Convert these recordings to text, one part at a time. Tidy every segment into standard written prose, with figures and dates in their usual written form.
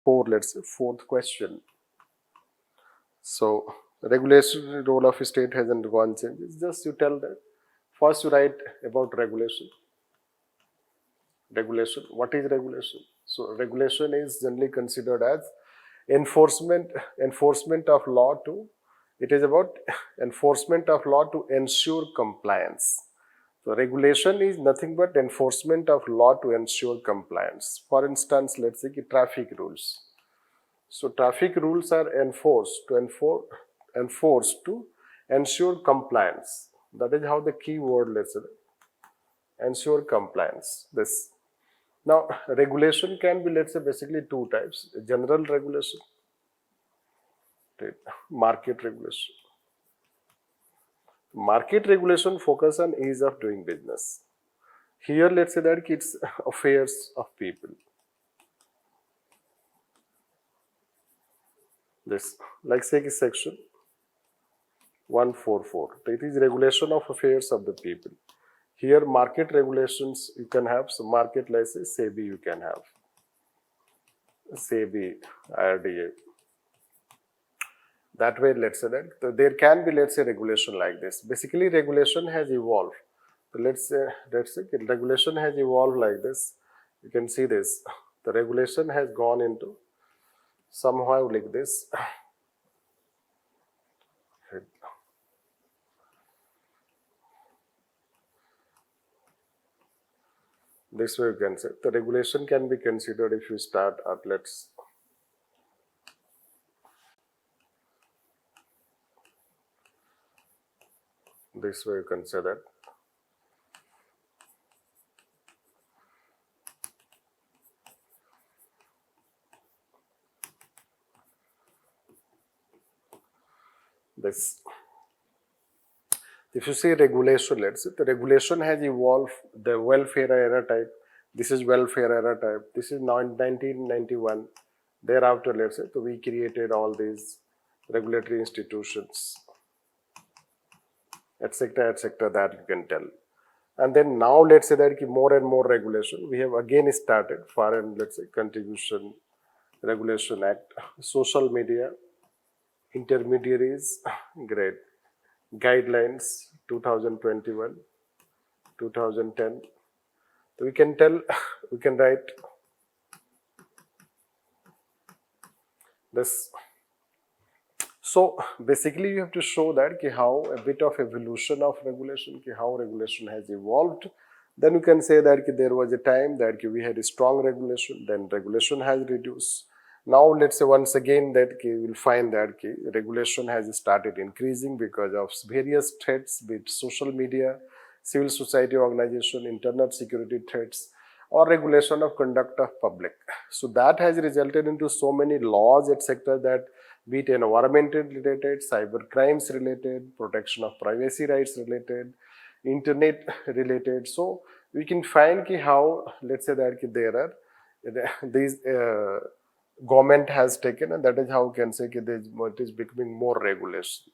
fourth question. So regulatory role of state has undergone changes. Just you tell that. First you write about regulation. Regulation. What is regulation? So regulation is generally considered as enforcement of law to. It is about enforcement of law to ensure compliance. So regulation is nothing but enforcement of law to ensure compliance. For instance, let's say traffic rules. So traffic rules are enforced to ensure compliance. That is how the key word, let's say, ensure compliance. This. Now, regulation can be, let's say, basically two types: general regulation, market regulation. Market regulation focus on ease of doing business. Here, let's say that it's affairs of people. This, like say section 144. It is regulation of affairs of the people. Here, market regulations you can have. So, market, let's say SEBI you can have. SEBI, IRDA. That way, let's say that. So there can be, let's say, regulation like this. Basically, regulation has evolved. So let's say regulation has evolved like this. You can see this. The regulation has gone into somehow like this. This way you can say. The regulation can be considered if you start at this way you can say that. This. If you see regulation, let's say the regulation has evolved. The welfare era type. This is welfare era type. This is now in 1991. Thereafter, let's say, so we created all these regulatory institutions, etc., etc. That you can tell. And then now, let's say that more and more regulation. We have again started Foreign, let's say, Contribution Regulation Act, social media, intermediaries, great. Guidelines 2021, 2010. So we can tell, we can write this. So basically you have to show that how a bit of evolution of regulation, how regulation has evolved. Then you can say that there was a time that we had a strong regulation, then regulation has reduced. Now let's say once again that we will find that regulation has started increasing because of various threats with social media, civil society organization, internet security threats, or regulation of conduct of public. So that has resulted into so many laws, etc., that be it environmental related, cyber crimes related, protection of privacy rights related, internet related. So we can find how, let's say that there are these government has taken, and that is how we can say it is becoming more regulation.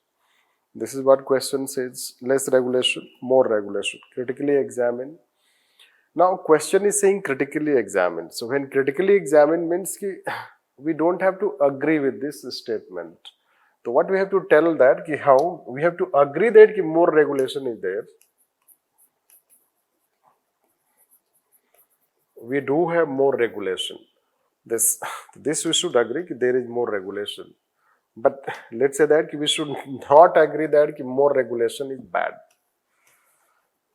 This is what question says: less regulation, more regulation. Critically examined. Now question is saying critically examined. So when critically examined means we don't have to agree with this statement. So what we have to tell that how we have to agree that more regulation is there. We do have more regulation. This we should agree there is more regulation. But let's say that we should not agree that more regulation is bad.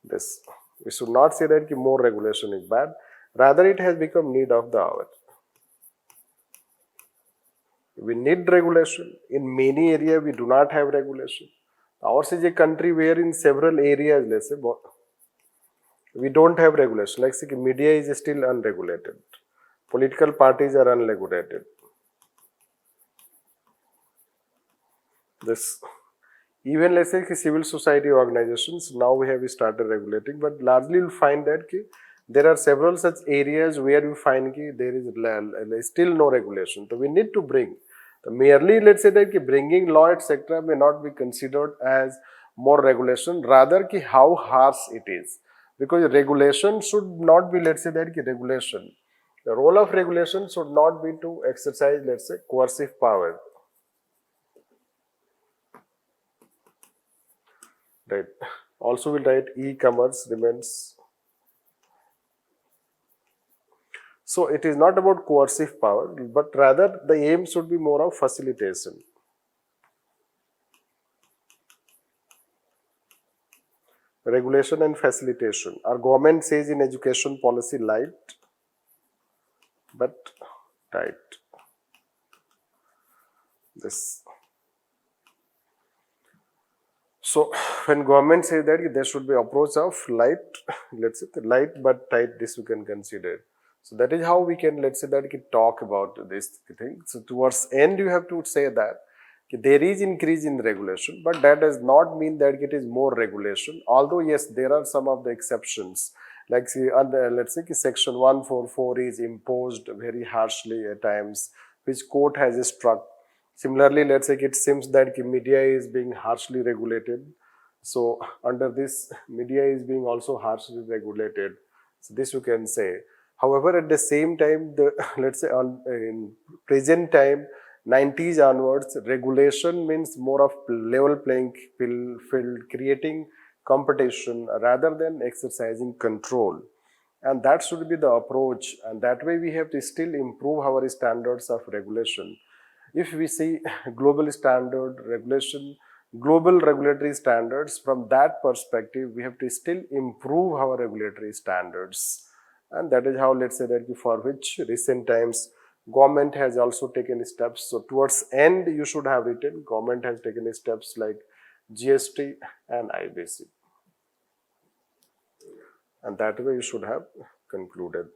This we should not say that more regulation is bad. Rather, it has become need of the hour. We need regulation. In many areas, we do not have regulation. Ours is a country where in several areas, let's say, we don't have regulation. Like say, media is still unregulated. Political parties are unregulated. This, even let's say civil society organizations, now we have started regulating, but largely you'll find that there are several such areas where you find there is still no regulation. So we need to bring. Merely, let's say that bringing law, etc., may not be considered as more regulation, rather how harsh it is. Because regulation should not be, let's say that regulation. The role of regulation should not be to exercise, let's say, coercive power. Right. Also we'll write e-commerce remains. So it is not about coercive power, but rather the aim should be more of facilitation. Regulation and facilitation. Our government says in education policy light but tight. This. So when government says that there should be approach of light, let's say light but tight, this we can consider. So that is how we can, let's say, that we can talk about this thing. So towards end you have to say that there is increase in regulation, but that does not mean that it is more regulation. Although yes, there are some of the exceptions. Like see, let's say section 144 is imposed very harshly at times, which court has struck. Similarly, let's say it seems that media is being harshly regulated. So under this, media is being also harshly regulated. So this you can say. However, at the same time, let's say in present time, 90s onwards, regulation means more of level playing field, creating competition rather than exercising control. And that should be the approach. And that way we have to still improve our standards of regulation. If we see global standard regulation, global regulatory standards, from that perspective, we have to still improve our regulatory standards. And that is how, let's say, that for which recent times government has also taken steps. So towards end you should have written government has taken steps like GST and IBC. And that way you should have concluded.